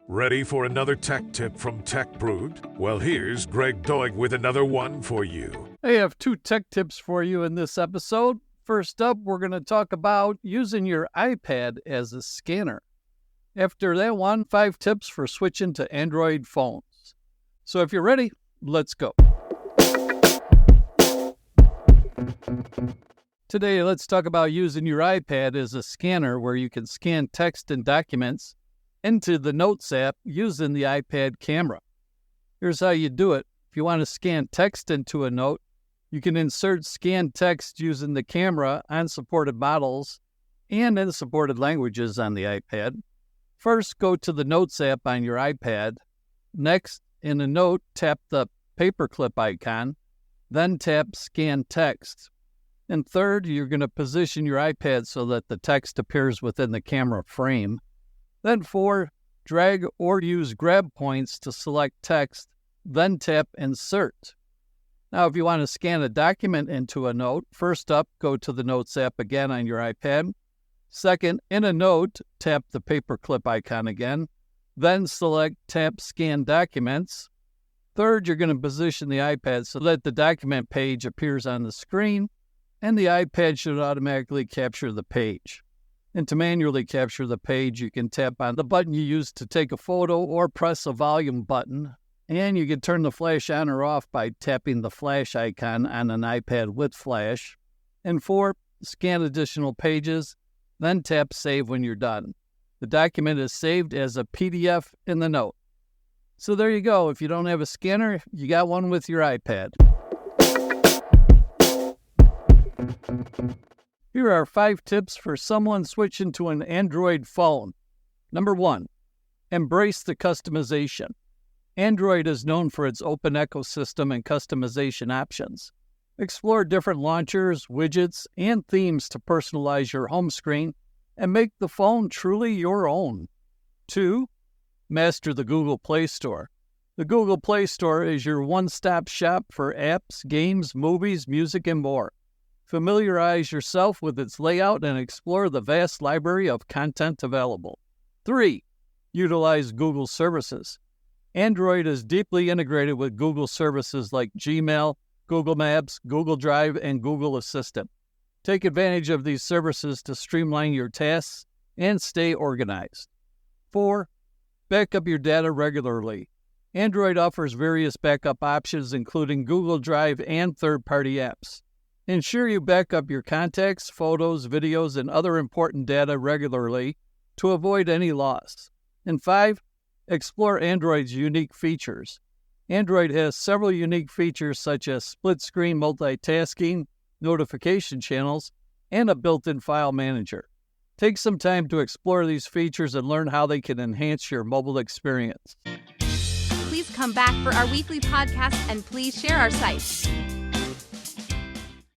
Ready for another tech tip from Tech Brood? Well, here's Greg Doig with another one for you. I have 2 tech tips for you in this episode. First up, we're going to talk about using your iPad as a scanner. After that one, 5 tips for switching to Android phones. So if you're ready, let's go. Today, let's talk about using your iPad as a scanner where you can scan text and documents into the Notes app using the iPad camera. Here's how you do it. If you want to scan text into a note, you can insert scanned text using the camera on supported models and in supported languages on the iPad. First, go to the Notes app on your iPad. Next, in a note, tap the paperclip icon, then tap Scan Text. And third, you're going to position your iPad so that the text appears within the camera frame. Then 4, drag or use grab points to select text, then tap Insert. Now, if you want to scan a document into a note, first up, go to the Notes app again on your iPad. Second, in a note, tap the paperclip icon again, then select Tap Scan Documents. Third, you're going to position the iPad so that the document page appears on the screen, and the iPad should automatically capture the page. And to manually capture the page, you can tap on the button you used to take a photo or press a volume button. And you can turn the flash on or off by tapping the flash icon on an iPad with flash. And 4, scan additional pages, then tap Save when you're done. The document is saved as a PDF in the note. So there you go. If you don't have a scanner, you got one with your iPad. Here are 5 tips for someone switching to an Android phone. Number 1, embrace the customization. Android is known for its open ecosystem and customization options. Explore different launchers, widgets, and themes to personalize your home screen and make the phone truly your own. 2, master the Google Play Store. The Google Play Store is your one-stop shop for apps, games, movies, music, and more. Familiarize yourself with its layout and explore the vast library of content available. 3, utilize Google services. Android is deeply integrated with Google services like Gmail, Google Maps, Google Drive, and Google Assistant. Take advantage of these services to streamline your tasks and stay organized. 4, back up your data regularly. Android offers various backup options, including Google Drive and third-party apps. Ensure you back up your contacts, photos, videos, and other important data regularly to avoid any loss. And 5, explore Android's unique features. Android has several unique features such as split-screen multitasking, notification channels, and a built-in file manager. Take some time to explore these features and learn how they can enhance your mobile experience. Please come back for our weekly podcast and please share our site.